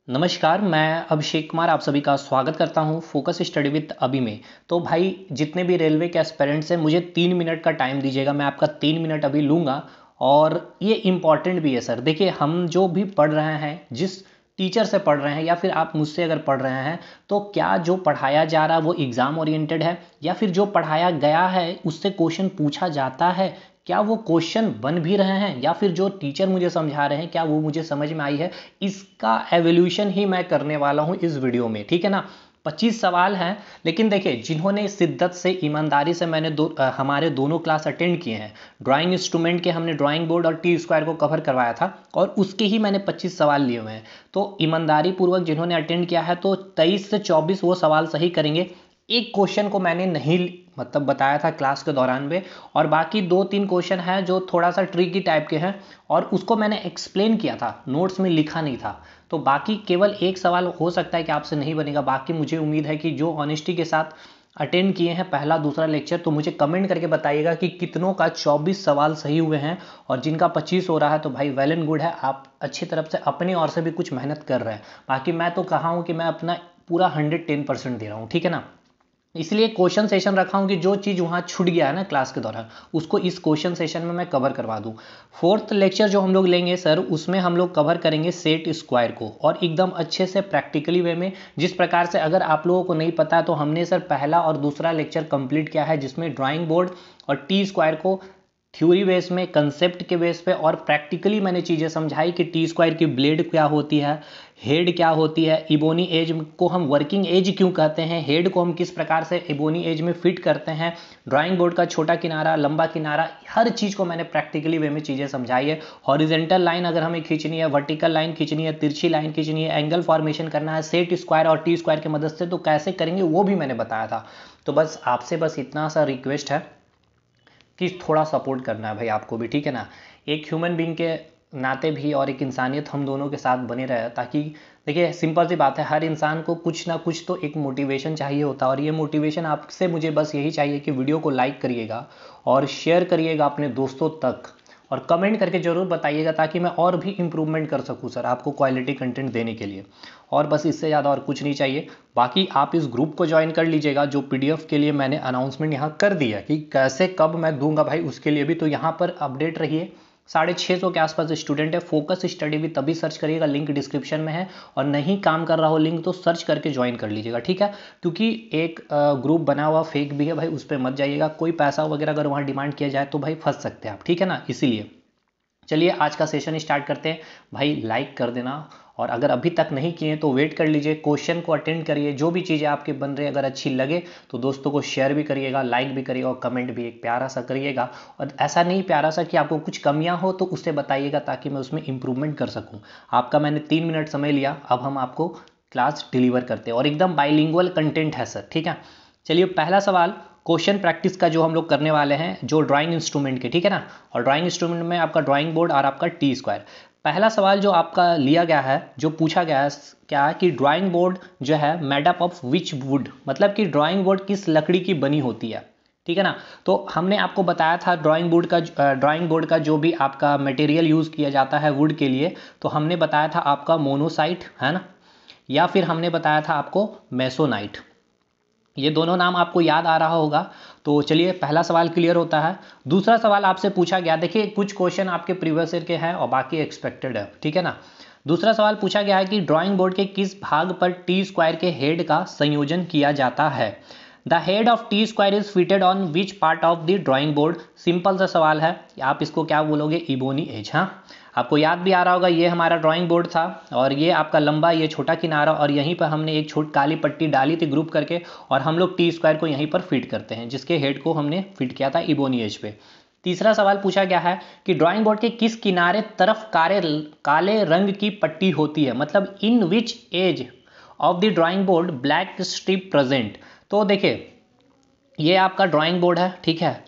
नमस्कार, मैं अभिषेक कुमार आप सभी का स्वागत करता हूं फोकस स्टडी विद अभी में। तो भाई जितने भी रेलवे के एस्पिरेंट्स हैं मुझे 3 मिनट का टाइम दीजिएगा। मैं आपका 3 मिनट अभी लूँगा और ये इम्पॉर्टेंट भी है सर। देखिए, हम जो भी पढ़ रहे हैं, जिस टीचर से पढ़ रहे हैं या फिर आप मुझसे अगर पढ़ रहे हैं, तो क्या जो पढ़ाया जा रहा है वो एग्ज़ाम ओरिएंटेड है या फिर जो पढ़ाया गया है उससे क्वेश्चन पूछा जाता है, क्या वो क्वेश्चन बन भी रहे हैं या फिर जो टीचर मुझे समझा रहे हैं क्या वो मुझे समझ में आई है। इसका एवोल्यूशन ही मैं करने वाला हूं इस वीडियो में, ठीक है ना। 25 सवाल हैं, लेकिन देखिए जिन्होंने शिद्दत से ईमानदारी से मैंने हमारे दोनों क्लास अटेंड किए हैं। ड्राइंग इंस्ट्रूमेंट के हमने ड्राइंग बोर्ड और टी स्क्वायर को कवर करवाया था और उसके ही मैंने 25 सवाल लिए हुए हैं। तो ईमानदारी पूर्वक जिन्होंने अटेंड किया है तो 23 से 24 वो सवाल सही करेंगे। एक क्वेश्चन को मैंने नहीं मतलब बताया था क्लास के दौरान में, और बाकी 2-3 क्वेश्चन है जो थोड़ा सा ट्रिकी टाइप के हैं और उसको मैंने एक्सप्लेन किया था, नोट्स में लिखा नहीं था। तो बाकी केवल एक सवाल हो सकता है कि आपसे नहीं बनेगा। बाकी मुझे उम्मीद है कि जो ऑनेस्टी के साथ अटेंड किए हैं पहला दूसरा लेक्चर, तो मुझे कमेंट करके बताइएगा कि कितनों का 24 सवाल सही हुए हैं और जिनका 25 हो रहा है तो भाई वेल एंड गुड है, आप अच्छी तरफ से अपनी ओर से भी कुछ मेहनत कर रहे हैं। बाकी मैं तो कहा हूँ कि मैं अपना पूरा 110% दे रहा हूँ, ठीक है ना। इसलिए क्वेश्चन सेशन रखा हूं कि जो चीज़ वहां छूट गया है ना क्लास के दौरान, उसको इस क्वेश्चन सेशन में मैं कवर करवा दूं। फोर्थ लेक्चर जो हम लोग लेंगे सर, उसमें हम लोग कवर करेंगे सेट स्क्वायर को और एकदम अच्छे से प्रैक्टिकली वे में। जिस प्रकार से अगर आप लोगों को नहीं पता तो हमने सर पहला और दूसरा लेक्चर कंप्लीट किया है जिसमें ड्राइंग बोर्ड और टी स्क्वायर को थ्योरी बेस में, कंसेप्ट के बेस पे और प्रैक्टिकली मैंने चीज़ें समझाई कि टी स्क्वायर की ब्लेड क्या होती है, हेड क्या होती है, इबोनी एज को हम वर्किंग एज क्यों कहते हैं, हेड को हम किस प्रकार से इबोनी एज में फिट करते हैं, ड्राइंग बोर्ड का छोटा किनारा, लंबा किनारा, हर चीज़ को मैंने प्रैक्टिकली वे में चीज़ें समझाई है। हॉरिजेंटल लाइन अगर हमें खींचनी है, वर्टिकल लाइन खींचनी है, तिरछी लाइन खींचनी है, एंगल फॉर्मेशन करना है सेट स्क्वायर और टी स्क्वायर की मदद से, तो कैसे करेंगे वो भी मैंने बताया था। तो बस आपसे बस इतना सा रिक्वेस्ट है कि थोड़ा सपोर्ट करना है भाई आपको भी, ठीक है ना। एक ह्यूमन बीइंग के नाते भी और एक इंसानियत हम दोनों के साथ बने रहे, ताकि देखिए सिंपल सी बात है, हर इंसान को कुछ ना कुछ तो एक मोटिवेशन चाहिए होता है और ये मोटिवेशन आपसे मुझे बस यही चाहिए कि वीडियो को लाइक करिएगा और शेयर करिएगा अपने दोस्तों तक और कमेंट करके ज़रूर बताइएगा ताकि मैं और भी इम्प्रूवमेंट कर सकूं सर आपको क्वालिटी कंटेंट देने के लिए। और बस इससे ज़्यादा और कुछ नहीं चाहिए। बाकी आप इस ग्रुप को ज्वाइन कर लीजिएगा जो पीडीएफ के लिए मैंने अनाउंसमेंट यहाँ कर दिया कि कैसे कब मैं दूंगा भाई, उसके लिए भी तो यहाँ पर अपडेट रहिए। 650 के आसपास स्टूडेंट है। फोकस स्टडी भी तभी सर्च करिएगा, लिंक डिस्क्रिप्शन में है। और नहीं काम कर रहा हो लिंक तो सर्च करके ज्वाइन कर लीजिएगा, ठीक है। क्योंकि एक ग्रुप बना हुआ फेक भी है भाई, उस पर मत जाइएगा। कोई पैसा वगैरह अगर वहाँ डिमांड किया जाए तो भाई फंस सकते हैं आप, ठीक है ना। इसीलिए चलिए आज का सेशन स्टार्ट करते हैं। भाई लाइक कर देना और अगर अभी तक नहीं किए तो वेट कर लीजिए, क्वेश्चन को अटेंड करिए। जो भी चीज़ें आपके बन रही है अगर अच्छी लगे तो दोस्तों को शेयर भी करिएगा, लाइक भी करिएगा और कमेंट भी एक प्यारा सा करिएगा। और ऐसा नहीं प्यारा सा कि आपको कुछ कमियां हो तो उससे बताइएगा ताकि मैं उसमें इंप्रूवमेंट कर सकूं। आपका मैंने 3 मिनट समय लिया, अब हम आपको क्लास डिलीवर करते हैं और एकदम बाइलिंगुअल कंटेंट है सर, ठीक है। चलिए पहला सवाल क्वेश्चन प्रैक्टिस का जो हम लोग करने वाले हैं, जो ड्राइंग इंस्ट्रूमेंट के, ठीक है ना। और ड्राइंग इंस्ट्रूमेंट में आपका ड्राइंग बोर्ड और आपका टी स्क्वायर। पहला सवाल जो आपका लिया गया है, जो पूछा गया है, क्या है कि ड्राइंग बोर्ड जो है made up of which would, मतलब कि ड्राइंग बोर्ड किस लकड़ी की बनी होती है, ठीक है ना। तो हमने आपको बताया था ड्राइंग बोर्ड का जो भी आपका मटेरियल यूज़ किया जाता है वुड के लिए, तो हमने बताया था आपका मोनोसाइट है ना, या फिर हमने बताया था आपको मेसोनाइट। ये दोनों नाम आपको याद आ रहा होगा। तो चलिए पहला सवाल क्लियर होता है। दूसरा सवाल आपसे पूछा गया, देखिए कुछ क्वेश्चन आपके प्रीवियस ईयर के हैं और बाकी एक्सपेक्टेड है, ठीक है ना। दूसरा सवाल पूछा गया है कि ड्राइंग बोर्ड के किस भाग पर टी स्क्वायर के हेड का संयोजन किया जाता है। The head of T square is fitted on which part of the drawing board. Simple सा सवाल है, आप इसको क्या बोलोगे, इबोनी एज। हाँ, आपको याद भी आ रहा होगा, ये हमारा ड्राइंग बोर्ड था और ये आपका लंबा, ये छोटा किनारा, और यहीं पर हमने एक छोटी काली पट्टी डाली थी ग्रुप करके और हम लोग टी स्क्वायर को यहीं पर फिट करते हैं, जिसके हेड को हमने फिट किया था इबोनी एज पे। तीसरा सवाल पूछा गया है कि ड्राइंग बोर्ड के किस किनारे तरफ काले रंग की पट्टी होती है, मतलब in which edge of the drawing board black strip present. तो देखिए ये आपका ड्राइंग बोर्ड है, ठीक है।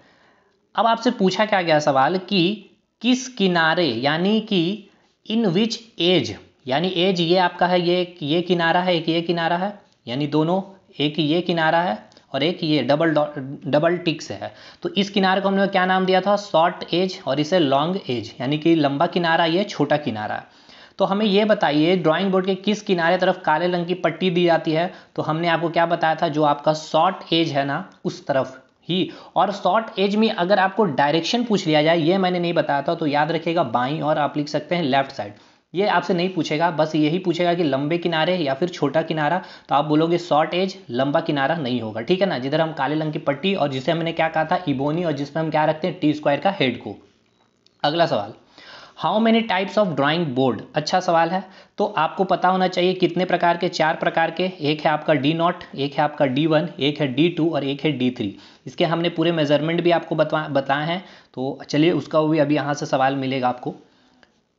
अब आपसे पूछा क्या गया सवाल कि किस किनारे, यानी कि इन विच एज, यानी एज ये आपका है, ये किनारा है, एक ये किनारा है, यानी दोनों, एक ये किनारा है और एक ये डबल टिक से है। तो इस किनारे को हमने क्या नाम दिया था, शॉर्ट एज, और इसे लॉन्ग एज, यानी कि लंबा किनारा, ये छोटा किनारा है। तो हमें ये बताइए ड्राइंग बोर्ड के किस किनारे तरफ काले रंग की पट्टी दी जाती है। तो हमने आपको क्या बताया था, जो आपका शॉर्ट एज है ना उस तरफ ही। और शॉर्ट एज में अगर आपको डायरेक्शन पूछ लिया जाए, ये मैंने नहीं बताया था, तो याद रखिएगा बाईं और आप लिख सकते हैं लेफ्ट साइड। ये आपसे नहीं पूछेगा, बस यही पूछेगा कि लंबे किनारे या फिर छोटा किनारा, तो आप बोलोगे शॉर्ट एज, लंबा किनारा नहीं होगा, ठीक है ना। जिधर हम काले रंग की पट्टी और जिसे हमने क्या कहा था इबोनी, और जिसमें हम क्या रखते हैं टी स्क्वायर का हेड को। अगला सवाल, how many types of drawing board. अच्छा सवाल है। तो आपको पता होना चाहिए कितने प्रकार के, 4 प्रकार के। एक है आपका D0, एक है आपका D1, एक है D2 और एक है D3। इसके हमने पूरे मेजरमेंट भी आपको बताए हैं। तो चलिए उसका भी अभी यहाँ से सवाल मिलेगा आपको।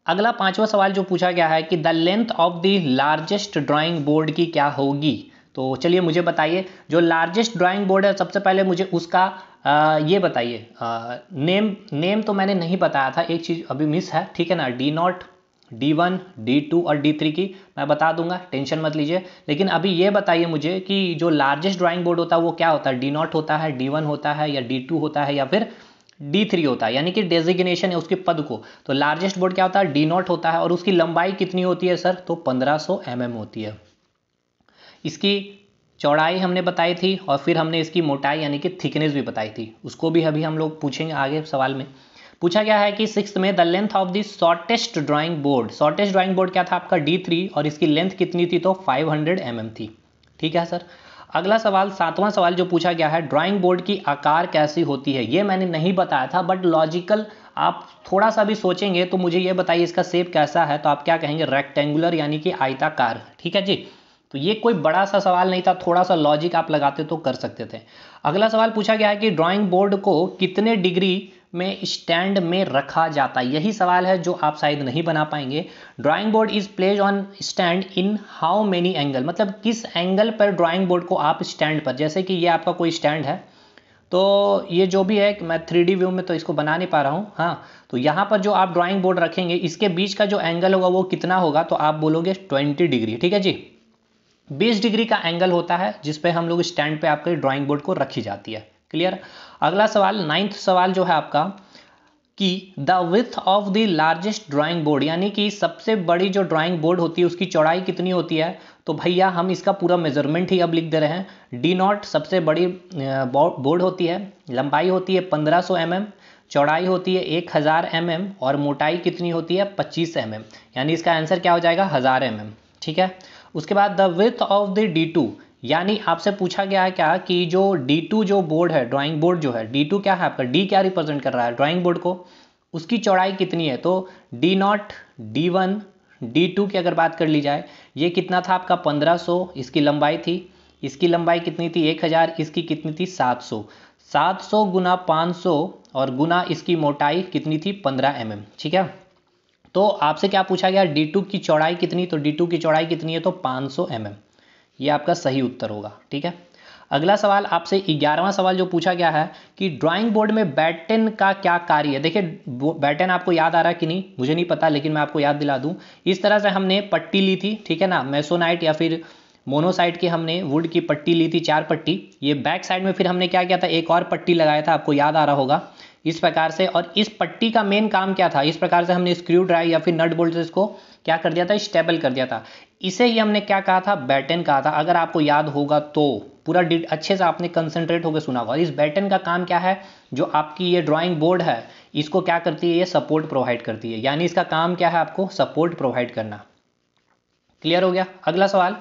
अगला 5वां सवाल जो पूछा गया है कि the length of the largest drawing board की क्या होगी। तो चलिए मुझे बताइए, जो लार्जेस्ट ड्राइंग बोर्ड है सबसे पहले मुझे उसका ये बताइए। नेम तो मैंने नहीं बताया था, एक चीज़ अभी मिस है, ठीक है ना। D0, D1, D2 और D3 की मैं बता दूंगा, टेंशन मत लीजिए। लेकिन अभी ये बताइए मुझे कि जो लार्जेस्ट ड्राइंग बोर्ड होता है वो क्या होता है, D0 होता है, D1 होता है या D2 होता है या फिर D3 होता है, यानी कि डेजिग्नेशन है उसके पद को। तो लार्जेस्ट बोर्ड क्या होता है, D0 होता है। और उसकी लंबाई कितनी होती है सर, तो 1500 mm होती है। इसकी चौड़ाई हमने बताई थी और फिर हमने इसकी मोटाई यानी कि थिकनेस भी बताई थी, उसको भी अभी हम लोग पूछेंगे आगे सवाल में। पूछा गया है कि 6th में the length of the shortest drawing board. Shortest drawing board क्या था आपका D3 और इसकी लेंथ कितनी थी, तो 500 mm थी, ठीक है सर। अगला सवाल 7वां सवाल जो पूछा गया है, ड्राइंग बोर्ड की आकार कैसी होती है। ये मैंने नहीं बताया था, बट लॉजिकल आप थोड़ा सा भी सोचेंगे तो मुझे ये बताइए इसका शेप कैसा है। तो आप क्या कहेंगे, रेक्टेंगुलर यानी कि आयताकार, ठीक है जी। तो ये कोई बड़ा सा सवाल नहीं था, थोड़ा सा लॉजिक आप लगाते तो कर सकते थे। अगला सवाल पूछा गया है कि ड्राइंग बोर्ड को कितने डिग्री में स्टैंड में रखा जाता है। यही सवाल है जो आप शायद नहीं बना पाएंगे। Drawing board is placed on stand in how many angle, मतलब किस एंगल पर ड्राइंग बोर्ड को आप स्टैंड पर, जैसे कि ये आपका कोई स्टैंड है, तो ये जो भी है मैं 3D व्यू में तो इसको बना नहीं पा रहा हूँ। हाँ, तो यहाँ पर जो आप ड्राइंग बोर्ड रखेंगे इसके बीच का जो एंगल होगा वो कितना होगा, तो आप बोलोगे 20 डिग्री, ठीक है जी। 20 डिग्री का एंगल होता है जिसपे हम लोग स्टैंड पे आपके ड्राइंग बोर्ड को रखी जाती है। क्लियर। अगला सवाल 9th सवाल जो है आपका कि the width of the largest drawing board, यानी कि सबसे बड़ी जो ड्राइंग बोर्ड होती है उसकी चौड़ाई कितनी होती है। तो भैया हम इसका पूरा मेजरमेंट ही अब लिख दे रहे हैं। D0 सबसे बड़ी बोर्ड होती है, लंबाई होती है 1500 mm, चौड़ाई होती है 1000 mm और मोटाई कितनी होती है 25 mm, यानी इसका आंसर क्या हो जाएगा 1000 mm, ठीक है। उसके बाद the width of the D2, यानी आपसे पूछा गया है क्या कि जो D2 जो बोर्ड है, ड्राइंग बोर्ड जो है, D2 क्या है आपका, D क्या रिप्रेजेंट कर रहा है ड्राइंग बोर्ड को, उसकी चौड़ाई कितनी है। तो D0, D1, D2 की अगर बात कर ली जाए, ये कितना था आपका 1500, इसकी लंबाई थी, इसकी लंबाई कितनी थी 1000, इसकी कितनी थी 700, 700 गुना 500 और गुना इसकी मोटाई कितनी थी 15 mm, ठीक है। तो आपसे क्या पूछा गया D2 की चौड़ाई कितनी, तो D2 की चौड़ाई कितनी है, तो 500 mm, ये आपका सही उत्तर होगा, ठीक है। अगला सवाल आपसे 11वां सवाल जो पूछा गया है कि ड्राइंग बोर्ड में बैटन का क्या कार्य है। देखिए बैटन आपको याद आ रहा है कि नहीं मुझे नहीं पता, लेकिन मैं आपको याद दिला दूं। इस तरह से हमने पट्टी ली थी, ठीक है ना, मेसोनाइट या फिर मोनोसाइट की हमने वुड की पट्टी ली थी, 4 पट्टी। ये बैक साइड में फिर हमने क्या किया था, एक और पट्टी लगाया था, आपको याद आ रहा होगा इस प्रकार से। और इस पट्टी का मेन काम क्या था, इस प्रकार से हमने स्क्रू ड्राइव या फिर नट बोल्ट से इसको क्या कर दिया था, स्टेबल कर दिया था। इसे ही हमने क्या कहा था, बैटन कहा था। अगर आपको याद होगा तो पूरा अच्छे से आपने कंसंट्रेट होकर सुना होगा। इस बैटन का काम क्या है, जो आपकी ये ड्राइंग बोर्ड है इसको क्या करती है, ये सपोर्ट प्रोवाइड करती है, यानी इसका काम क्या है, आपको सपोर्ट प्रोवाइड करना। क्लियर हो गया। अगला सवाल,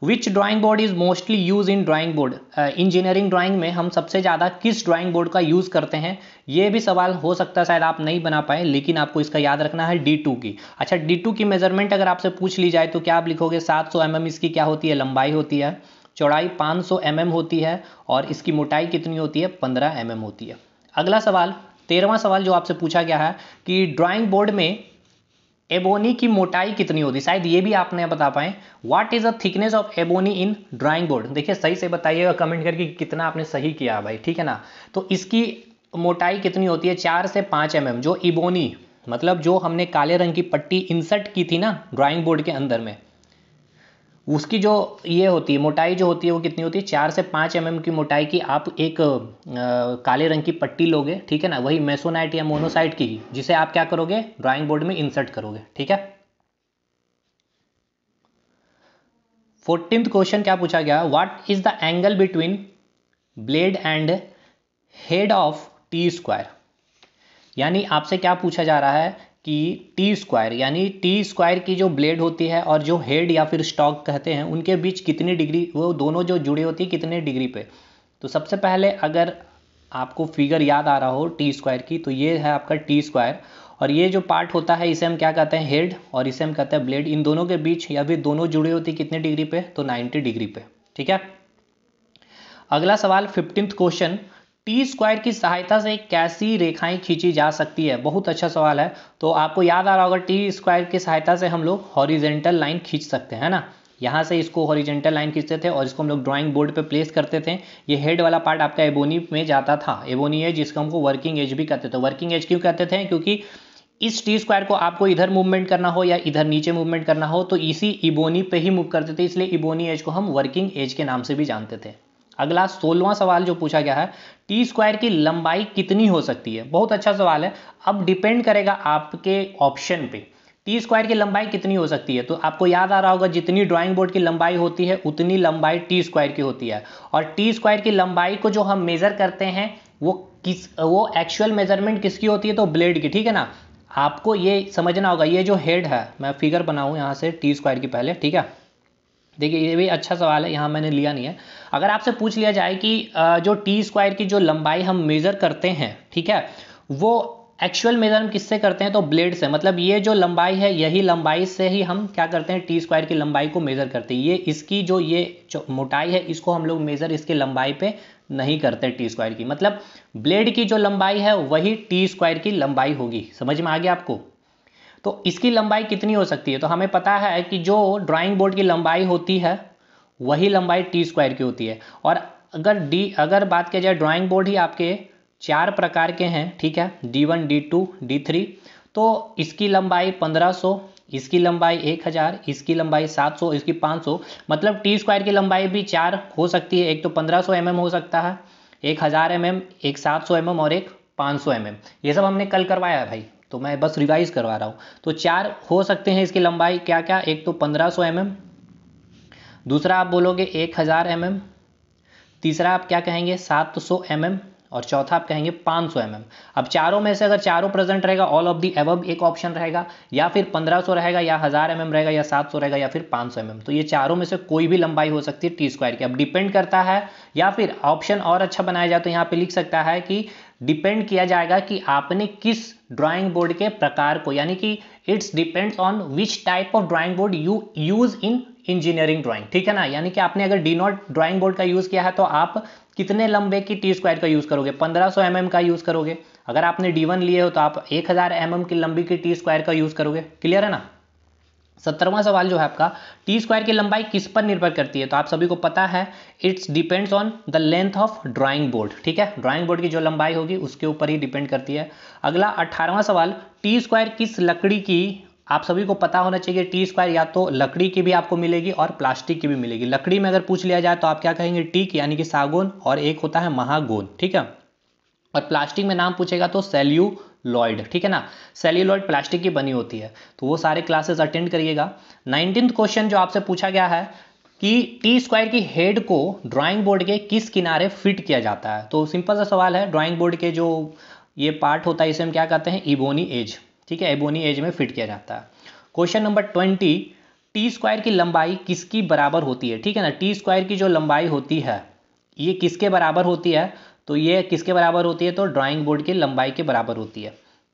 which drawing board is mostly use in drawing board. Engineering drawing में हम सबसे ज़्यादा किस ड्राइंग बोर्ड का यूज़ करते हैं। ये भी सवाल हो सकता है शायद आप नहीं बना पाए, लेकिन आपको इसका याद रखना है D2 की। अच्छा D2 की मेजरमेंट अगर आपसे पूछ ली जाए तो क्या आप लिखोगे, 700 mm इसकी क्या होती है, लंबाई होती है, चौड़ाई 500 mm होती है और इसकी मोटाई कितनी होती है, 15 mm होती है। अगला सवाल 13वां सवाल जो आपसे पूछा गया है कि ड्राइंग बोर्ड में एबोनी की मोटाई कितनी होती है, शायद ये भी आपने बता पाए। What is the thickness of ebony in drawing board. देखिए सही से बताइएगा कमेंट करके कितना आपने सही किया भाई, ठीक है ना। तो इसकी मोटाई कितनी होती है, 4 से 5 mm। जो इबोनी मतलब जो हमने काले रंग की पट्टी इंसर्ट की थी ना ड्राइंग बोर्ड के अंदर में, उसकी जो ये होती है मोटाई जो होती है वो कितनी होती है, 4 से 5 mm की मोटाई की आप एक काले रंग की पट्टी लोगे, ठीक है ना, वही मेसोनाइट या मोनोसाइट की, जिसे आप क्या करोगे ड्राइंग बोर्ड में इंसर्ट करोगे, ठीक है। 14th क्वेश्चन क्या पूछा गया, what is the angle between blade and head of T square. यानी आपसे क्या पूछा जा रहा है कि टी स्क्वायर यानी टी स्क्वायर की जो ब्लेड होती है और जो हेड या फिर स्टॉक कहते हैं उनके बीच कितनी डिग्री, वो दोनों जो जुड़ी होती है कितने डिग्री पे। तो सबसे पहले अगर आपको फिगर याद आ रहा हो टी स्क्वायर की, तो ये है आपका टी स्क्वायर और ये जो पार्ट होता है इसे हम क्या कहते हैं, हेड, और इसे हम कहते हैं ब्लेड। इन दोनों के बीच या फिर दोनों जुड़ी होती है कितने डिग्री पे, तो 90 डिग्री पे। ठीक है। अगला सवाल 15th क्वेश्चन, टी स्क्वायर की सहायता से कैसी रेखाएं खींची जा सकती है। बहुत अच्छा सवाल है। तो आपको याद आ रहा होगा टी स्क्वायर की सहायता से हम लोग हॉरिजेंटल लाइन खींच सकते हैं ना, यहाँ से इसको हॉरिजेंटल लाइन खींचते थे और इसको हम लोग ड्राइंग बोर्ड पे प्लेस करते थे। ये हेड वाला पार्ट आपका एबोनी में जाता था, एबोनी एज, जिसको हमको वर्किंग एज भी कहते थे। वर्किंग एज क्यों कहते थे, क्योंकि इस टी स्क्वायर को आपको इधर मूवमेंट करना हो या इधर नीचे मूवमेंट करना हो तो इसी इबोनी पे ही मूव करते थे, इसलिए इबोनी एज को हम वर्किंग एज के नाम से भी जानते थे। अगला 16वां सवाल जो पूछा गया है, टी स्क्वायर की लंबाई कितनी हो सकती है। बहुत अच्छा सवाल है। अब डिपेंड करेगा आपके ऑप्शन पे, टी स्क्वायर की लंबाई कितनी हो सकती है। तो आपको याद आ रहा होगा जितनी ड्राइंग बोर्ड की लंबाई होती है उतनी लंबाई टी स्क्वायर की होती है। और टी स्क्वायर की लंबाई को जो हम मेजर करते हैं वो एक्चुअल मेजरमेंट किसकी होती है, तो ब्लेड की। ठीक है ना, आपको ये समझना होगा। ये जो हेड है, मैं फिगर बनाऊं यहाँ से टी स्क्वायर की पहले। ठीक है, देखिए ये भी अच्छा सवाल है, यहाँ मैंने लिया नहीं है। अगर आपसे पूछ लिया जाए कि जो टी स्क्वायर की जो लंबाई हम मेज़र करते हैं, ठीक है, वो एक्चुअल मेजर हम किससे करते हैं, तो ब्लेड से। मतलब ये जो लंबाई है यही लंबाई से ही हम क्या करते हैं, टी स्क्वायर की लंबाई को मेज़र करते हैं। ये इसकी जो मोटाई है इसको हम लोग मेज़र इसकी लंबाई पे नहीं करते टी स्क्वायर की। मतलब ब्लेड की जो लंबाई है वही टी स्क्वायर की लंबाई होगी। समझ में आ गया आपको। तो इसकी लंबाई कितनी हो सकती है, तो हमें पता है कि जो ड्राइंग बोर्ड की लंबाई होती है वही लंबाई टी स्क्वायर की होती है। और अगर बात किया जाए, ड्राइंग बोर्ड ही आपके 4 प्रकार के हैं। ठीक है, D1, D2, D3। तो इसकी लंबाई 1500, इसकी लंबाई 1000, इसकी लंबाई 700, इसकी 500। मतलब टी स्क्वायर की लंबाई भी 4 हो सकती है। एक तो 1500 mm हो सकता है, 1000 mm, एक 700 mm और एक 500 mm। ये सब हमने कल करवाया है भाई, तो मैं बस रिवाइज करवा रहा हूँ। तो 4 हो सकते हैं इसकी लंबाई, क्या क्या, एक तो 1500 mm, दूसरा आप बोलोगे 1000 mm, तीसरा आप क्या कहेंगे 700 mm, और चौथा आप कहेंगे 500 mm। अब चारों में से अगर चारों प्रेजेंट रहेगा, ऑल ऑफ दी अबव एक ऑप्शन रहेगा, या फिर 1500 रहेगा, या 1000 mm रहेगा, या 700 रहेगा, या फिर 500 mm। तो ये चारों में से कोई भी लंबाई हो सकती है टी स्क्वायर की। अब डिपेंड करता है, या फिर ऑप्शन और अच्छा बनाया जाए तो यहाँ पे लिख सकता है कि डिपेंड किया जाएगा कि आपने किस ड्राइंग बोर्ड के प्रकार को, यानी कि it's depends on which type of drawing board you use in engineering drawing. ठीक है ना, यानी कि आपने अगर डी नॉट ड्राइंग बोर्ड का यूज किया है तो आप कितने लंबे की टी स्क्वायर का यूज करोगे, 1500 mm का यूज करोगे। अगर आपने D1 लिए हो तो आप 1000 mm की लंबी की टी स्क्वायर का यूज करोगे। क्लियर है ना। 17वां सवाल जो है आपका, टी स्क्वायर की लंबाई किस पर निर्भर करती है। तो आप सभी को पता है it's depends on the length of drawing board. ठीक है, ड्राइंग बोर्ड की जो लंबाई होगी उसके ऊपर ही डिपेंड करती है। अगला 18वां सवाल, टी स्क्वायर किस लकड़ी की, आप सभी को पता होना चाहिए टी स्क्वायर या तो लकड़ी की भी आपको मिलेगी और प्लास्टिक की भी मिलेगी। लकड़ी में अगर पूछ लिया जाए तो आप क्या कहेंगे, टीक यानी कि सागौन, और एक होता है महागौन। ठीक है, और प्लास्टिक में नाम पूछेगा तो सेल्यूलॉइड। ठीक है ना, सेल्यूलॉइड प्लास्टिक की बनी होती है। तो वो सारे क्लासेस अटेंड करिएगा। 19th क्वेश्चन जो आपसे पूछा गया है कि टी स्क्वायर की हेड को ड्राइंग बोर्ड के किस किनारे फिट किया जाता है। तो सिंपल सा सवाल है, ड्राइंग बोर्ड के जो ये पार्ट होता है इसे हम क्या कहते हैं, इबोनी एज। ठीक है, एबोनी एज में फिट किया जाता है। क्वेश्चन नंबर 20, टी स्क्वायर की लंबाई किसकी बराबर होती है। ठीक है ना, टी स्क्वायर की जो लंबाई होती है ये किसके बराबर होती है, तो ये किसके बराबर होती है, तो ड्राइंग बोर्ड की लंबाई के बराबर होती है।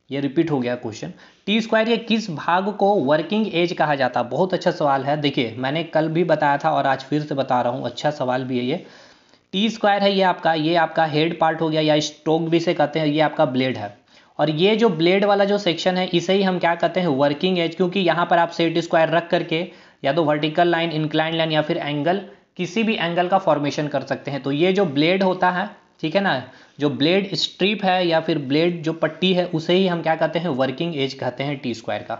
ये रिपीट हो गया क्वेश्चन। टी स्क्वायर के किस भाग को वर्किंग एज कहा जाता है। बहुत अच्छा सवाल है। देखिए मैंने कल भी बताया था और आज फिर से बता रहा हूँ, अच्छा सवाल भी है ये। टी स्क्वायर है ये आपका हेड पार्ट हो गया, या स्टोक भी से कहते हैं, ये आपका ब्लेड है। और ये जो ब्लेड वाला जो सेक्शन है इसे ही हम क्या कहते हैं, वर्किंग एज। क्योंकि यहाँ पर आप सेट स्क्वायर रख करके या तो वर्टिकल लाइन, इंक्लाइन लाइन, या फिर एंगल, किसी भी एंगल का फॉर्मेशन कर सकते हैं। तो ये जो ब्लेड होता है, ठीक है ना, जो ब्लेड स्ट्रिप है या फिर ब्लेड जो पट्टी है उसे ही हम क्या कहते हैं, वर्किंग एज कहते हैं टी स्क्वायर का।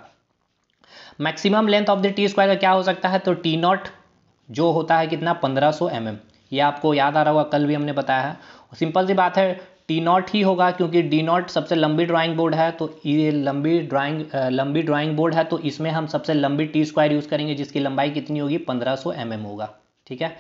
Maximum length of the T square का क्या हो सकता है, तो टी नॉट जो होता है कितना, 1500 mm। ये आपको याद आ रहा होगा, कल भी हमने बताया है। सिंपल सी बात है, टी नॉट ही होगा, क्योंकि डी नॉट सबसे लंबी ड्राइंग बोर्ड है, तो ये लंबी ड्राइंग बोर्ड है, तो इसमें हम सबसे लंबी टी स्क्वायर यूज़ करेंगे, जिसकी लंबाई कितनी होगी 1500 mm होगा। ठीक है,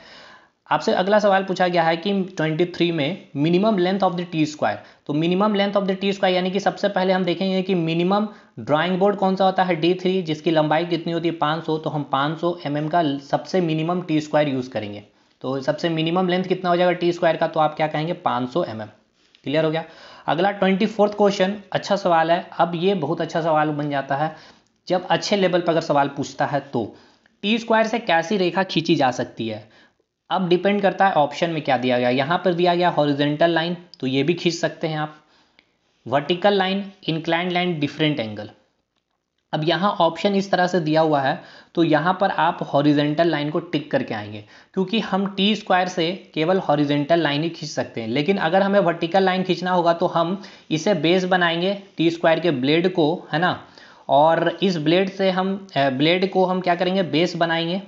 आपसे अगला सवाल पूछा गया है कि 23 में minimum length of the T square. तो minimum length of the T square यानी कि सबसे पहले हम देखेंगे कि मिनिमम ड्राइंग बोर्ड कौन सा होता है, D3, जिसकी लंबाई कितनी होती है 500, तो हम 500 mm का सबसे मिनिमम टी स्क्वायर यूज़ करेंगे। तो सबसे मिनिमम लेंथ कितना हो जाएगा टी स्क्वायर का, तो आप क्या कहेंगे 500 mm। क्लियर हो गया। अगला 24th क्वेश्चन, अच्छा सवाल है। अब ये बहुत अच्छा सवाल बन जाता है जब अच्छे लेवल पर अगर सवाल पूछता है तो टी स्क्वायर से कैसी रेखा खींची जा सकती है। अब डिपेंड करता है ऑप्शन में क्या दिया गया। यहाँ पर दिया गया हॉरिजेंटल लाइन, तो ये भी खींच सकते हैं आप, vertical line, inclined line, different angle. अब यहाँ ऑप्शन इस तरह से दिया हुआ है, तो यहाँ पर आप हॉरिजेंटल लाइन को टिक करके आएंगे, क्योंकि हम टी स्क्वायर से केवल हॉरिजेंटल लाइन ही खींच सकते हैं। लेकिन अगर हमें वर्टिकल लाइन खींचना होगा तो हम इसे बेस बनाएंगे टी स्क्वायर के ब्लेड को, है ना, और इस ब्लेड को हम क्या करेंगे, बेस बनाएंगे,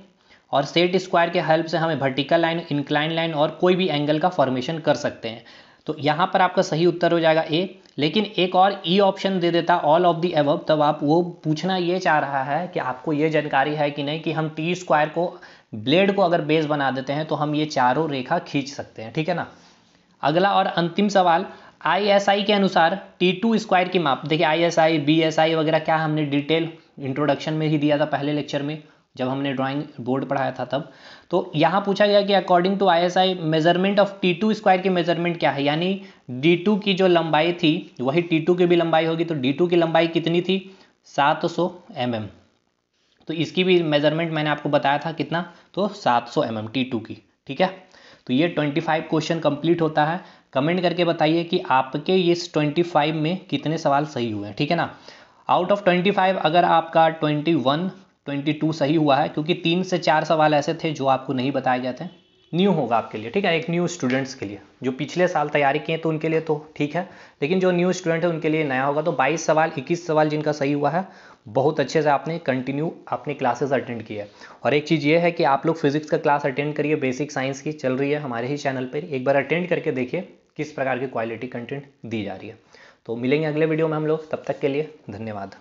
और सेट स्क्वायर के हेल्प से हमें वर्टिकल लाइन, इंक्लाइन लाइन और कोई भी एंगल का फॉर्मेशन कर सकते हैं। तो यहाँ पर आपका सही उत्तर हो जाएगा ए। लेकिन एक और ई ऑप्शन दे देता ऑल ऑफ द एबव, तब आप वो पूछना ये चाह रहा है कि आपको ये जानकारी है कि नहीं कि हम टी स्क्वायर को, ब्लेड को अगर बेस बना देते हैं तो हम ये चारों रेखा खींच सकते हैं। ठीक है ना। अगला और अंतिम सवाल, ISI के अनुसार T2 स्क्वायर की माप। देखिए ISI, BSI वगैरह क्या हमने डिटेल इंट्रोडक्शन में ही दिया था पहले लेक्चर में, जब हमने ड्राइंग बोर्ड पढ़ाया था तब। तो यहाँ पूछा गया कि according to ISI measurement of T2 square की मेजरमेंट क्या है, यानी D2 की जो लंबाई थी वही T2 की भी लंबाई होगी। तो D2 की लंबाई कितनी थी 700 mm, तो इसकी भी मेजरमेंट मैंने आपको बताया था कितना, तो 700 mm T2 की। ठीक है, तो ये 25 क्वेश्चन कंप्लीट होता है। कमेंट करके बताइए कि आपके इस 25 में कितने सवाल सही हुए हैं। ठीक है ना। आउट ऑफ 25 अगर आपका 21, 22 सही हुआ है, क्योंकि 3 से 4 सवाल ऐसे थे जो आपको नहीं बताए गए थे, न्यू होगा आपके लिए। ठीक है, एक न्यू स्टूडेंट्स के लिए, जो पिछले साल तैयारी किए तो उनके लिए तो ठीक है, लेकिन जो न्यू स्टूडेंट है उनके लिए नया होगा। तो 22 सवाल, 21 सवाल जिनका सही हुआ है, बहुत अच्छे से आपने कंटिन्यू अपनी क्लासेस अटेंड की है। और एक चीज़ ये है कि आप लोग फिजिक्स का क्लास अटेंड करिए, बेसिक साइंस की चल रही है हमारे ही चैनल पर, एक बार अटेंड करके देखिए किस प्रकार की क्वालिटी कंटेंट दी जा रही है। तो मिलेंगे अगले वीडियो में हम लोग, तब तक के लिए धन्यवाद।